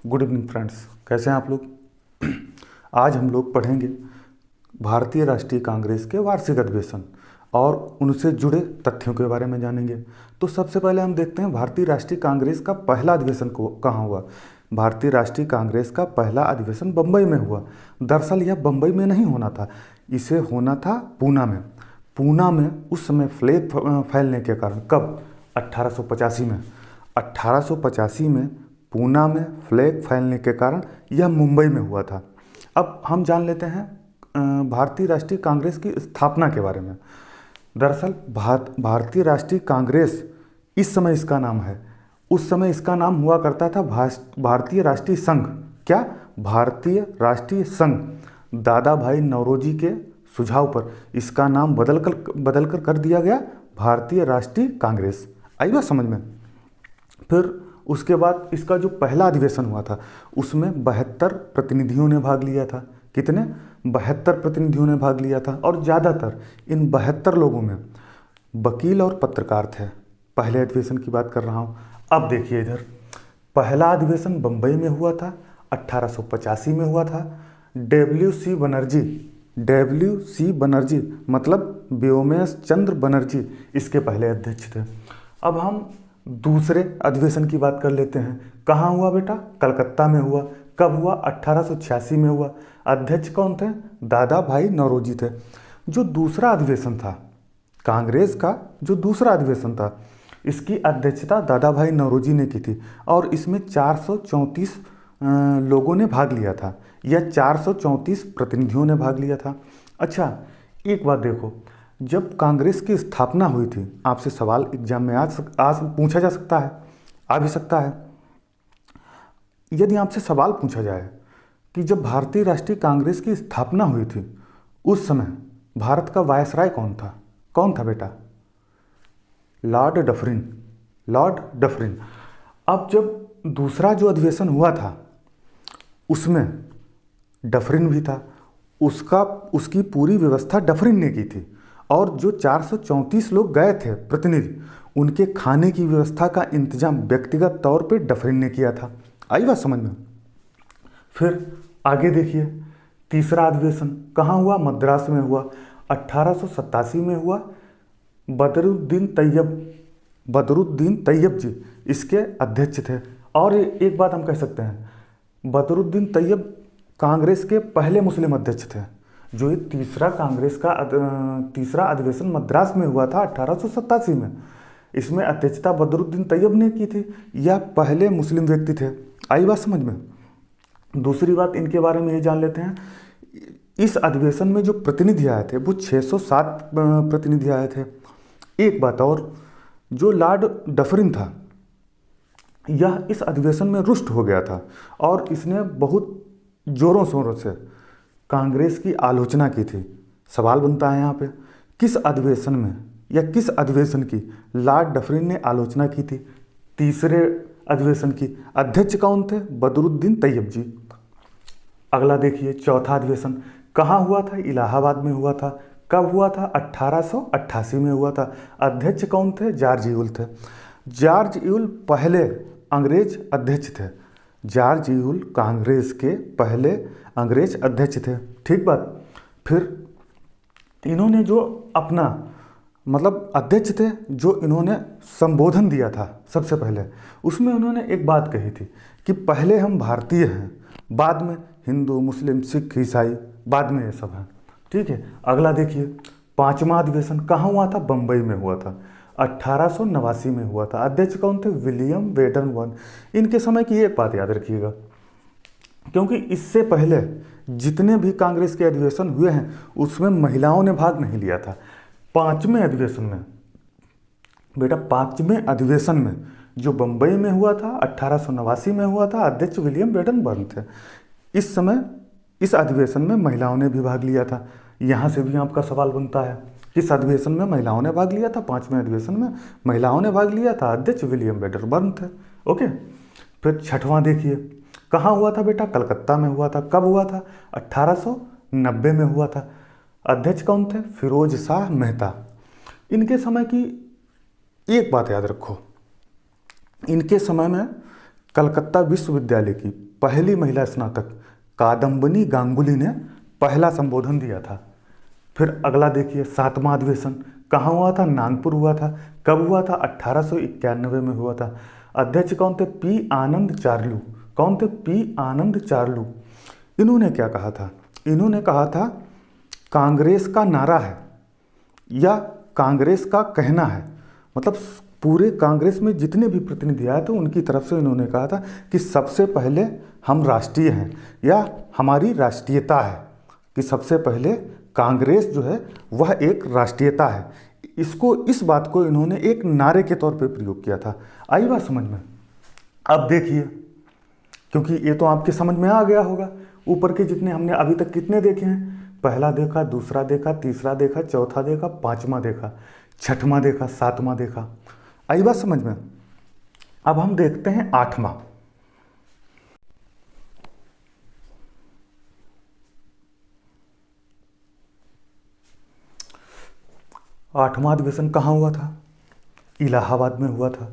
Good evening friends, कैसे हैं आप लोग। आज हम लोग पढ़ेंगे भारतीय राष्ट्रीय कांग्रेस के वार्षिक अधिवेशन और उनसे जुड़े तथ्यों के बारे में जानेंगे। तो सबसे पहले हम देखते हैं भारतीय राष्ट्रीय कांग्रेस का पहला अधिवेशन कहाँ हुआ। भारतीय राष्ट्रीय कांग्रेस का पहला अधिवेशन बम्बई में हुआ। दरअसल यह बम्बई में नहीं होना था, इसे होना था पूना में। पूना में उस समय फ्लैग फैलने के कारण, कब, 1885 में 1885 में पूना में फ्लैग फैलने के कारण यह मुंबई में हुआ था। अब हम जान लेते हैं भारतीय राष्ट्रीय कांग्रेस की स्थापना के बारे में। दरअसल भारतीय राष्ट्रीय कांग्रेस इस समय इसका नाम है, उस समय इसका नाम हुआ करता था भारतीय राष्ट्रीय संघ। क्या? भारतीय राष्ट्रीय संघ। दादा भाई नौरोजी के सुझाव पर इसका नाम बदलकर कर दिया गया भारतीय राष्ट्रीय कांग्रेस। आई बात समझ में। फिर उसके बाद इसका जो पहला अधिवेशन हुआ था उसमें 72 प्रतिनिधियों ने भाग लिया था। कितने? 72 प्रतिनिधियों ने भाग लिया था और ज़्यादातर इन 72 लोगों में वकील और पत्रकार थे। पहले अधिवेशन की बात कर रहा हूँ। अब देखिए इधर, पहला अधिवेशन बम्बई में हुआ था, 1885 में हुआ था। डब्ल्यू सी बनर्जी मतलब व्योमेश चंद्र बनर्जी इसके पहले अध्यक्ष थे। अब हम दूसरे अधिवेशन की बात कर लेते हैं। कहाँ हुआ बेटा? कलकत्ता में हुआ। कब हुआ? 1886 में हुआ। अध्यक्ष कौन थे? दादा भाई नौरोजी थे। जो दूसरा अधिवेशन था कांग्रेस का, जो दूसरा अधिवेशन था, इसकी अध्यक्षता दादा भाई नौरोजी ने की थी और इसमें 434 लोगों ने भाग लिया था या 434 प्रतिनिधियों ने भाग लिया था। अच्छा, एक बात देखो, जब कांग्रेस की स्थापना हुई थी, आपसे सवाल एग्जाम में आज पूछा जा सकता है, आ भी सकता है। यदि आपसे सवाल पूछा जाए कि जब भारतीय राष्ट्रीय कांग्रेस की स्थापना हुई थी उस समय भारत का वायसराय कौन था? कौन था बेटा? Lord Dufferin. अब जब दूसरा जो अधिवेशन हुआ था उसमें डफरिन भी था, उसकी पूरी व्यवस्था डफरिन ने की थी और जो 434 लोग गए थे प्रतिनिधि, उनके खाने की व्यवस्था का इंतजाम व्यक्तिगत तौर पे डफरिन ने किया था। आई बात समझ में। फिर आगे देखिए, तीसरा अधिवेशन कहाँ हुआ? मद्रास में हुआ। 1887 में हुआ। बदरुद्दीन तैयब जी इसके अध्यक्ष थे। और एक बात हम कह सकते हैं, बदरुद्दीन तैयब कांग्रेस के पहले मुस्लिम अध्यक्ष थे। जो ये तीसरा अधिवेशन मद्रास में हुआ था 1887 में, इसमें अध्यक्षता बदरुद्दीन तैयब ने की थी। यह पहले मुस्लिम व्यक्ति थे। आई बात समझ में। दूसरी बात इनके बारे में ये जान लेते हैं, इस अधिवेशन में जो प्रतिनिधि आए थे वो 607 प्रतिनिधि आए थे। एक बात और, जो लॉर्ड डफरिन था यह इस अधिवेशन में रुष्ट हो गया था और इसने बहुत जोरों शोरों से कांग्रेस की आलोचना की थी। सवाल बनता है यहाँ पे, किस अधिवेशन में या किस अधिवेशन की लॉर्ड डफरिन ने आलोचना की थी? तीसरे अधिवेशन की अध्यक्ष कौन थे? बदरुद्दीन तैयब जी। अगला देखिए, चौथा अधिवेशन कहाँ हुआ था? इलाहाबाद में हुआ था। कब हुआ था? 1888 में हुआ था। अध्यक्ष कौन थे? जॉर्ज यूल थे। जॉर्ज यूल पहले अंग्रेज अध्यक्ष थे। जॉर्ज यूल कांग्रेस के पहले अंग्रेज अध्यक्ष थे। ठीक बात। फिर इन्होंने जो अपना अध्यक्ष थे, जो इन्होंने संबोधन दिया था सबसे पहले, उसमें उन्होंने एक बात कही थी कि पहले हम भारतीय हैं, बाद में हिंदू, मुस्लिम, सिख, ईसाई, बाद में ये सब हैं। ठीक है। अगला देखिए, पांचवा अधिवेशन कहाँ हुआ था? बम्बई में हुआ था। 1889 में हुआ था। अध्यक्ष कौन थे? विलियम वेडनबर्न। इनके समय की एक बात याद रखिएगा, क्योंकि इससे पहले जितने भी कांग्रेस के अधिवेशन हुए हैं उसमें महिलाओं ने भाग नहीं लिया था। पांचवें अधिवेशन में बेटा, पांचवें अधिवेशन में जो बम्बई में हुआ था 1889 में हुआ था, अध्यक्ष विलियम वेडनबर्न थे। इस समय इस अधिवेशन में महिलाओं ने भी भाग लिया था। यहाँ से भी आपका सवाल बनता है, किस अधिवेशन में महिलाओं ने भाग लिया था? पांचवें अधिवेशन में महिलाओं ने भाग लिया था, अध्यक्ष विलियम वेडनबर्न थे। ओके। फिर छठवां देखिए, कहाँ हुआ था बेटा? कलकत्ता में हुआ था। कब हुआ था? 1890 में हुआ था। अध्यक्ष कौन थे? फिरोज शाह मेहता। इनके समय की एक बात याद रखो, इनके समय में कलकत्ता विश्वविद्यालय की पहली महिला स्नातक कादम्बिनी गांगुली ने पहला संबोधन दिया था। फिर अगला देखिए, 7वां अधिवेशन कहाँ हुआ था? नागपुर हुआ था। कब हुआ था? 1891 में हुआ था। अध्यक्ष कौन थे? पी आनंद चार्लू। कौन थे? पी आनंद चार्लू। इन्होंने क्या कहा था? इन्होंने कहा था कांग्रेस का नारा है या कांग्रेस का कहना है, मतलब पूरे कांग्रेस में जितने भी प्रतिनिधि आए थे उनकी तरफ से इन्होंने कहा था कि सबसे पहले हम राष्ट्रीय हैं या हमारी राष्ट्रीयता है, कि सबसे पहले कांग्रेस जो है वह एक राष्ट्रीयता है। इस बात को इन्होंने एक नारे के तौर पे प्रयोग किया था। आई बात समझ में? अब देखिए, क्योंकि ये तो आपके समझ में आ गया होगा, ऊपर के जितने हमने अभी तक कितने देखे हैं, पहला देखा, दूसरा देखा, तीसरा देखा, चौथा देखा, पांचवा देखा, छठवां देखा, सातवां देखा। आई बात समझ में? अब हम देखते हैं आठवां। आठवां अधिवेशन कहाँ हुआ था? इलाहाबाद में हुआ था।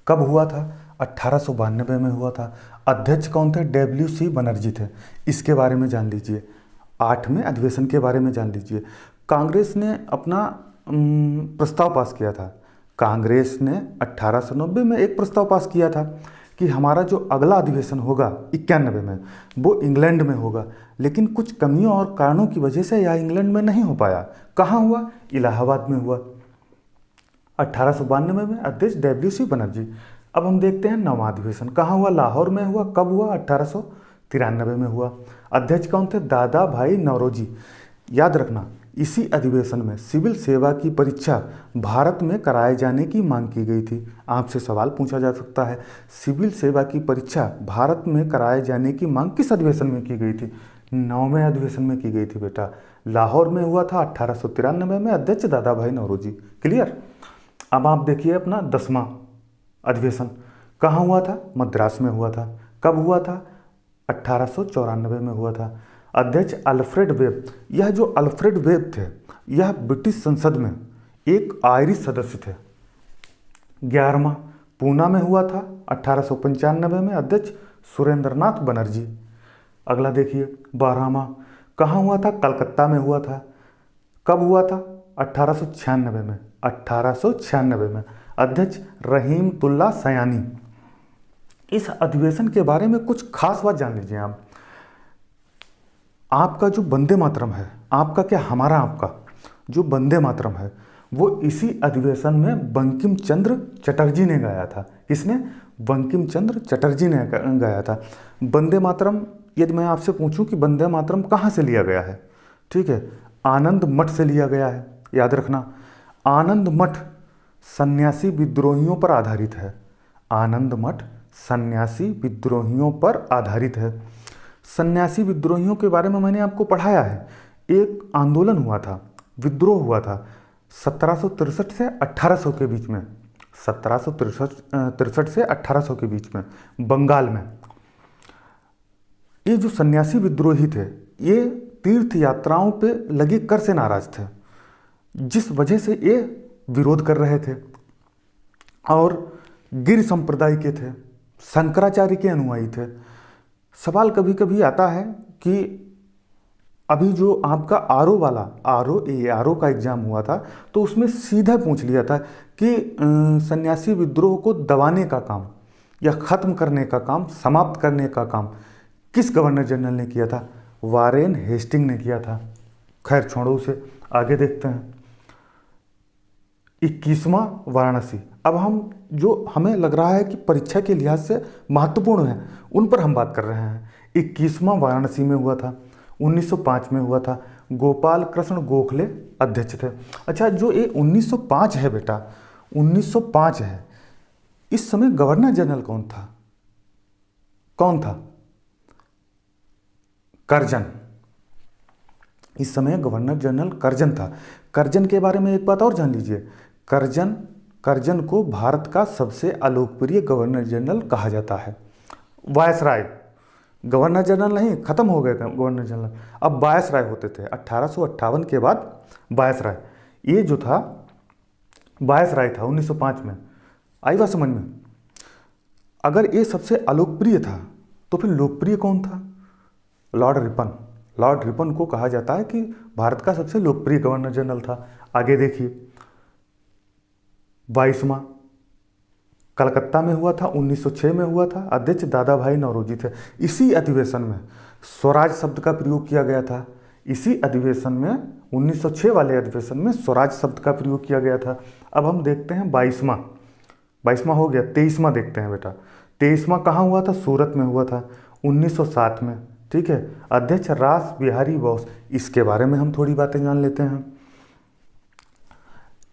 कब हुआ था? 1892 में हुआ था। अध्यक्ष कौन थे? WC बनर्जी थे। इसके बारे में जान लीजिए, 8वें अधिवेशन के बारे में जान लीजिए। कांग्रेस ने अपना प्रस्ताव पास किया था। कांग्रेस ने 1890 में एक प्रस्ताव पास किया था कि हमारा जो अगला अधिवेशन होगा 91 में, वो इंग्लैंड में होगा, लेकिन कुछ कमियों और कारणों की वजह से यह इंग्लैंड में नहीं हो पाया। कहाँ हुआ? इलाहाबाद में हुआ। 1892 में अध्यक्ष WC बनर्जी। अब हम देखते हैं 9वां अधिवेशन कहाँ हुआ? लाहौर में हुआ। कब हुआ? 1893 में हुआ। अध्यक्ष कौन थे? दादा भाई नौरोजी। याद रखना, इसी अधिवेशन में सिविल सेवा की परीक्षा भारत में कराए जाने की मांग की गई थी। आपसे सवाल पूछा जा सकता है, सिविल सेवा की परीक्षा भारत में कराए जाने की मांग किस अधिवेशन में की गई थी? 9वें अधिवेशन में की गई थी बेटा। लाहौर में हुआ था 1893 में। अध्यक्ष दादा भाई नौरोजी। क्लियर? अब आप देखिए अपना 10वां अधिवेशन कहाँ हुआ था? मद्रास में हुआ था। कब हुआ था? 1894 में हुआ था। अध्यक्ष अल्फ्रेड वेब। यह जो अल्फ्रेड वेब थे, यह ब्रिटिश संसद में एक आयरिश सदस्य थे। 11वां पूना में हुआ था 1895 में। अध्यक्ष सुरेंद्रनाथ बनर्जी। अगला देखिए 12वां कहाँ हुआ था? कलकत्ता में हुआ था। कब हुआ था? 1896 में। 1896 में। अध्यक्ष रहीमतुल्ला सयानी। इस अधिवेशन के बारे में कुछ खास बात जान लीजिए आप। आपका जो वंदे मातरम है, आपका क्या, हमारा आपका जो वंदे मातरम है, वो इसी अधिवेशन में बंकिम चंद्र चटर्जी ने गाया था। किसने? बंकिम चंद्र चटर्जी ने गाया था। वंदे मातरम, यदि मैं आपसे पूछूं कि वंदे मातरम कहाँ से लिया गया है, ठीक है, आनंद मठ से लिया गया है। याद रखना, आनंद मठ सन्यासी विद्रोहियों पर आधारित है। आनंद मठ सन्यासी विद्रोहियों पर आधारित है। सन्यासी विद्रोहियों के बारे में मैंने आपको पढ़ाया है। एक आंदोलन हुआ था, विद्रोह हुआ था 1763 से 1800 के बीच में। 1763 से 1800 के बीच में बंगाल में। ये जो सन्यासी विद्रोही थे, ये तीर्थ यात्राओं पे लगे कर से नाराज थे, जिस वजह से ये विरोध कर रहे थे और गिर संप्रदाय के थे, शंकराचार्य के अनुयायी थे। सवाल कभी कभी आता है कि अभी जो आपका आरओ का एग्जाम हुआ था, तो उसमें सीधा पूछ लिया था कि सन्यासी विद्रोह को दबाने का काम या ख़त्म करने का काम, समाप्त करने का काम किस गवर्नर जनरल ने किया था? वारेन हेस्टिंग ने किया था। खैर छोड़ो उसे, आगे देखते हैं। 21वां वाराणसी। अब हम जो हमें लग रहा है कि परीक्षा के लिहाज से महत्वपूर्ण है, उन पर हम बात कर रहे हैं। 21वां वाराणसी में हुआ था, 1905 में हुआ था। गोपाल कृष्ण गोखले अध्यक्ष थे। अच्छा, जो ये 1905 है बेटा, 1905 है, इस समय गवर्नर जनरल कौन था? कौन था? करजन। इस समय गवर्नर जनरल करजन था। करजन के बारे में एक बात और जान लीजिए, करजन को भारत का सबसे अलोकप्रिय गवर्नर जनरल कहा जाता है। वायसराय, गवर्नर जनरल नहीं, खत्म हो गए थे गवर्नर जनरल, अब वायसराय होते थे 1858 के बाद। वायसराय, ये जो था वायसराय था 1905 में। आई बात समझ में? अगर ये सबसे अलोकप्रिय था तो फिर लोकप्रिय कौन था? Lord Ripon. लॉर्ड रिपन को कहा जाता है कि भारत का सबसे लोकप्रिय गवर्नर जनरल था। आगे देखिए, 22वां कलकत्ता में हुआ था, 1906 में हुआ था। अध्यक्ष दादा भाई नौरोजी थे। इसी अधिवेशन में स्वराज शब्द का प्रयोग किया गया था। इसी अधिवेशन में 1906 वाले अधिवेशन में स्वराज शब्द का प्रयोग किया गया था। अब हम देखते हैं 22वां हो गया, 23वां देखते हैं बेटा। 23वां कहाँ हुआ था? सूरत में हुआ था 1907 में। ठीक है, अध्यक्ष रास बिहारी बोस। इसके बारे में हम थोड़ी बातें जान लेते हैं।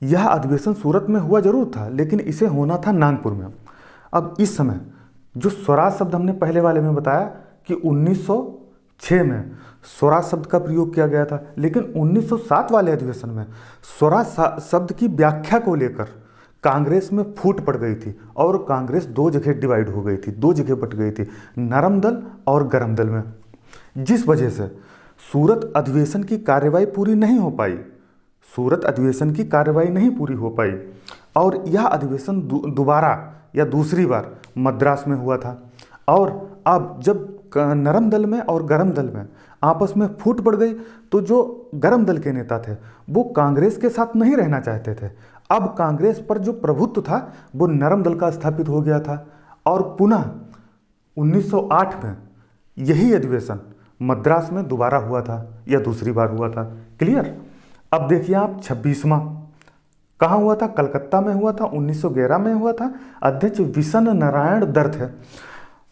यह अधिवेशन सूरत में हुआ जरूर था, लेकिन इसे होना था नागपुर में। अब इस समय जो स्वराज शब्द हमने पहले वाले में बताया कि 1906 में स्वराज शब्द का प्रयोग किया गया था, लेकिन 1907 वाले अधिवेशन में स्वराज शब्द की व्याख्या को लेकर कांग्रेस में फूट पड़ गई थी और कांग्रेस दो जगह डिवाइड हो गई थी, दो जगह बट गई थी, नरम दल और गरम दल में, जिस वजह से सूरत अधिवेशन की कार्यवाही पूरी नहीं हो पाई। सूरत अधिवेशन की कार्यवाही नहीं पूरी हो पाई और यह अधिवेशन दोबारा या दूसरी बार मद्रास में हुआ था। और अब जब नरम दल में और गरम दल में आपस में फूट पड़ गई, तो जो गरम दल के नेता थे वो कांग्रेस के साथ नहीं रहना चाहते थे। अब कांग्रेस पर जो प्रभुत्व था वो नरम दल का स्थापित हो गया था और पुनः 1908 में यही अधिवेशन मद्रास में दोबारा हुआ था या दूसरी बार हुआ था। क्लियर? अब देखिए आप 26वां कहाँ हुआ था? कलकत्ता में हुआ था, 1911 में हुआ था। अध्यक्ष विशन नारायण दत्त है।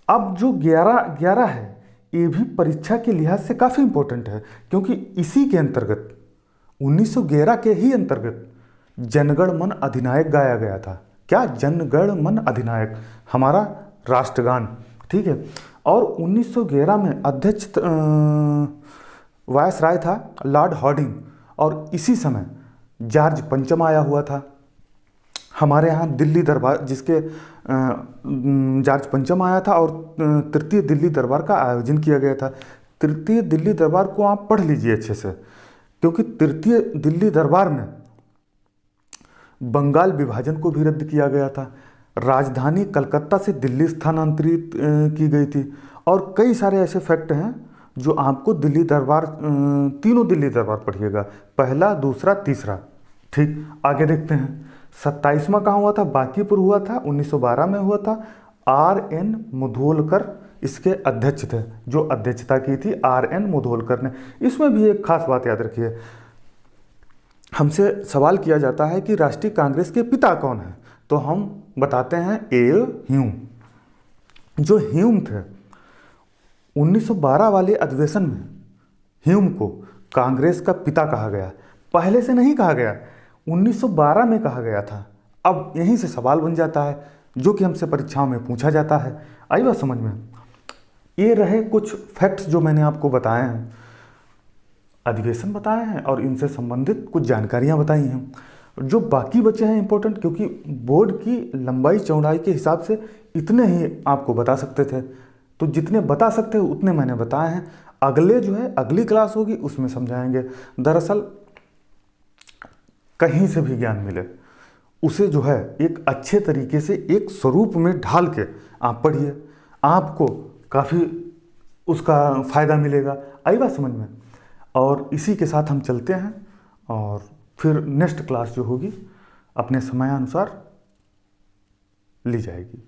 अब जो 11 है ये भी परीक्षा के लिहाज से काफ़ी इंपॉर्टेंट है, क्योंकि इसी के अंतर्गत 1911 के ही अंतर्गत जनगण मन अधिनायक गाया गया था। क्या? जनगण मन अधिनायक, हमारा राष्ट्रगान। ठीक है, और 1911 में अध्यक्ष वायसराय था लॉर्ड हॉर्डिंग और इसी समय जॉर्ज पंचम आया हुआ था हमारे यहाँ दिल्ली दरबार, जिसके जॉर्ज पंचम आया था और तृतीय दिल्ली दरबार का आयोजन किया गया था। तृतीय दिल्ली दरबार को आप पढ़ लीजिए अच्छे से, क्योंकि तृतीय दिल्ली दरबार में बंगाल विभाजन को भी रद्द किया गया था। राजधानी कलकत्ता से दिल्ली स्थानांतरित की गई थी और कई सारे ऐसे फैक्ट हैं जो आपको दिल्ली दरबार, तीनों दिल्ली दरबार पढ़िएगा, पहला, दूसरा, तीसरा। ठीक, आगे देखते हैं। 27वां कहाँ हुआ था? बांकीपुर हुआ था, 1912 में हुआ था। R.N. मुधोलकर इसके अध्यक्ष थे, जो अध्यक्षता की थी R.N. मुधोलकर ने। इसमें भी एक खास बात याद रखिए, हमसे सवाल किया जाता है कि राष्ट्रीय कांग्रेस के पिता कौन है, तो हम बताते हैं ए ह्यूम। जो ह्यूम थे 1912 वाले अधिवेशन में ह्यूम को कांग्रेस का पिता कहा गया। पहले से नहीं कहा गया, 1912 में कहा गया था। अब यहीं से सवाल बन जाता है जो कि हमसे परीक्षाओं में पूछा जाता है। आई बात समझ में? ये रहे कुछ फैक्ट्स जो मैंने आपको बताए हैं, अधिवेशन बताए हैं और इनसे संबंधित कुछ जानकारियां बताई हैं। जो बाकी बचे हैं इंपॉर्टेंट, क्योंकि बोर्ड की लंबाई चौड़ाई के हिसाब से इतने ही आपको बता सकते थे, तो जितने बता सकते हैं उतने मैंने बताए हैं। अगले जो है अगली क्लास होगी उसमें समझाएंगे। दरअसल कहीं से भी ज्ञान मिले उसे जो है एक अच्छे तरीके से एक स्वरूप में ढाल के आप पढ़िए, आपको काफ़ी उसका फ़ायदा मिलेगा। आई बात समझ में? और इसी के साथ हम चलते हैं और फिर नेक्स्ट क्लास जो होगी अपने समयानुसार ली जाएगी।